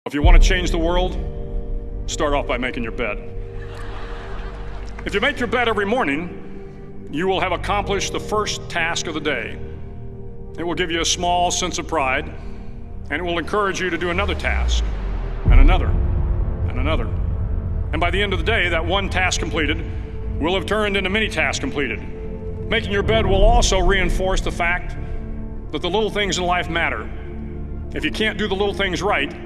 If you want to change the world, start off by making your bed. If you make your bed every morning, you will have accomplished the first task of the day. It will give you a small sense of pride, and it will encourage you to do another task, and another, and another. And by the end of the day, that one task completed will have turned into many tasks completed. Making your bed will also reinforce the fact that the little things in life matter. If you can't do the little things right,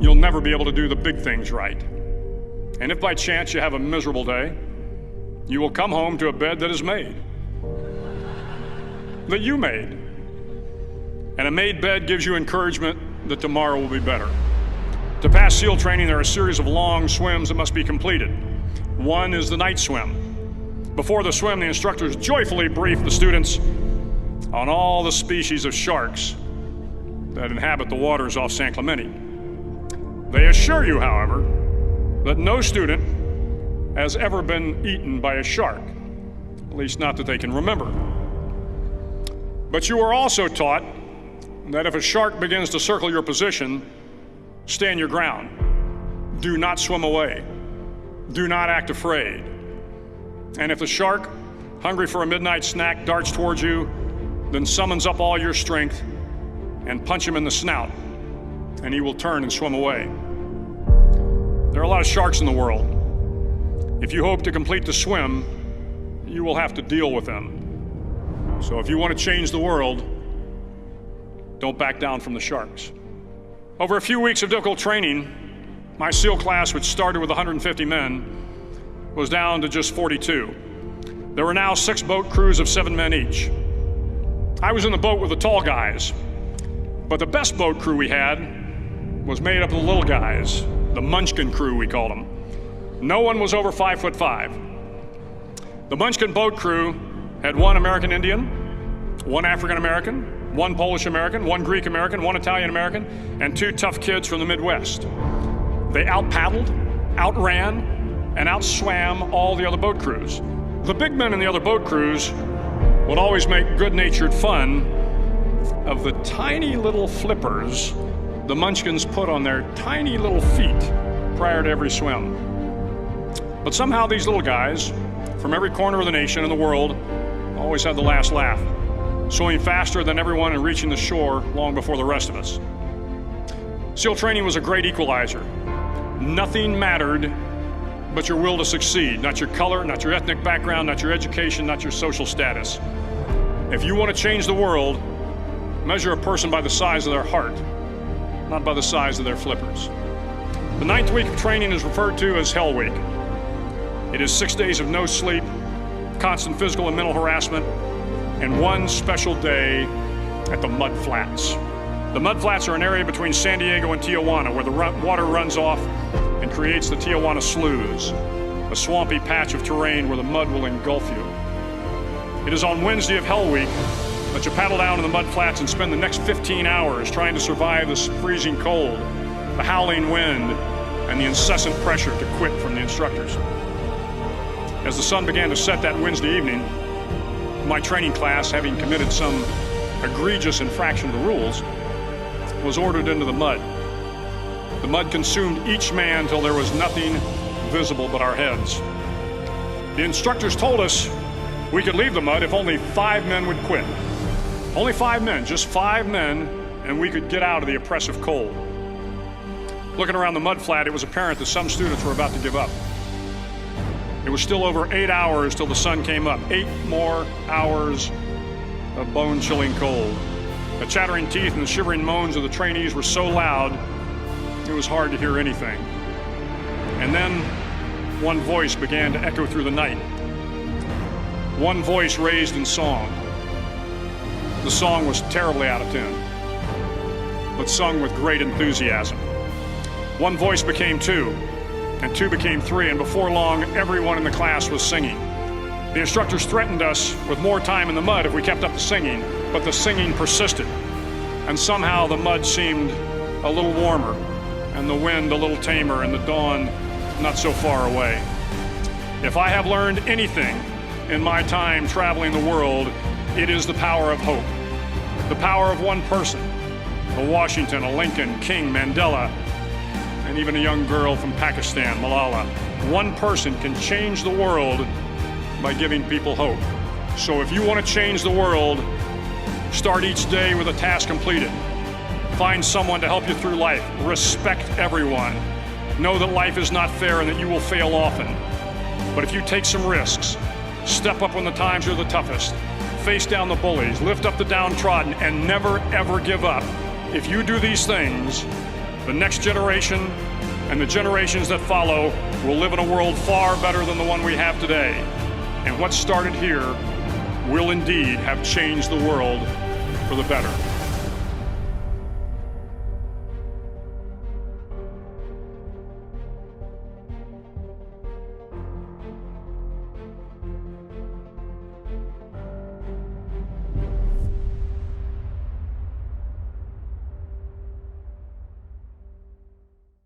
you'll never be able to do the big things right. And if by chance you have a miserable day, you will come home to a bed that is made, that you made. And a made bed gives you encouragement that tomorrow will be better. To pass SEAL training, there are a series of long swims that must be completed. One is the night swim. Before the swim, the instructors joyfully brief the students on all the species of sharks that inhabit the waters off San Clemente. They assure you, however, that no student has ever been eaten by a shark, at least not that they can remember. But you are also taught that if a shark begins to circle your position, stand your ground. Do not swim away. Do not act afraid. And if the shark, hungry for a midnight snack, darts towards you, then summons up all your strength and punch him in the snout, and he will turn and swim away. There are a lot of sharks in the world. If you hope to complete the swim, you will have to deal with them. So if you want to change the world, don't back down from the sharks. Over a few weeks of difficult training, my SEAL class, which started with 150 men, was down to just 42. There were now 6 boat crews of 7 men each. I was in the boat with the tall guys, but the best boat crew we had was made up of the little guys, the Munchkin Crew, we called them. No one was over 5'5". The Munchkin boat crew had 1 American Indian, 1 African American, 1 Polish American, 1 Greek American, 1 Italian American, and 2 tough kids from the Midwest. They out-paddled, outran, and outswam all the other boat crews. The big men in the other boat crews would always make good-natured fun of the tiny little flippers the Munchkins put on their tiny little feet prior to every swim. But somehow these little guys from every corner of the nation and the world always had the last laugh, swimming faster than everyone and reaching the shore long before the rest of us. SEAL training was a great equalizer. Nothing mattered but your will to succeed, not your color, not your ethnic background, not your education, not your social status. If you want to change the world, measure a person by the size of their heart, not by the size of their flippers. The 9th week of training is referred to as Hell Week. It is 6 days of no sleep, constant physical and mental harassment, and 1 special day at the Mud Flats. The Mud Flats are an area between San Diego and Tijuana where the water runs off and creates the Tijuana Sloughs, a swampy patch of terrain where the mud will engulf you. It is on Wednesday of Hell Week that you paddle down in the mud flats and spend the next 15 hours trying to survive the freezing cold, the howling wind, and the incessant pressure to quit from the instructors. As the sun began to set that Wednesday evening, my training class, having committed some egregious infraction of the rules, was ordered into the mud. The mud consumed each man till there was nothing visible but our heads. The instructors told us we could leave the mud if only 5 men would quit. Only 5 men, just 5 men, and we could get out of the oppressive cold. Looking around the mud flat, it was apparent that some students were about to give up. It was still over 8 hours till the sun came up. 8 more hours of bone-chilling cold. The chattering teeth and the shivering moans of the trainees were so loud, it was hard to hear anything. And then one voice began to echo through the night. One voice raised in song. The song was terribly out of tune, but sung with great enthusiasm. One voice became 2, and 2 became 3, and before long, everyone in the class was singing. The instructors threatened us with more time in the mud if we kept up the singing, but the singing persisted, and somehow the mud seemed a little warmer, and the wind a little tamer, and the dawn not so far away. If I have learned anything in my time traveling the world, it is the power of hope. The power of one person, a Washington, a Lincoln, King, Mandela, and even a young girl from Pakistan, Malala. One person can change the world by giving people hope. So if you want to change the world, start each day with a task completed. Find someone to help you through life. Respect everyone. Know that life is not fair and that you will fail often. But if you take some risks, step up when the times are the toughest, face down the bullies, lift up the downtrodden, and never ever give up. If you do these things, the next generation and the generations that follow will live in a world far better than the one we have today. And what started here will indeed have changed the world for the better.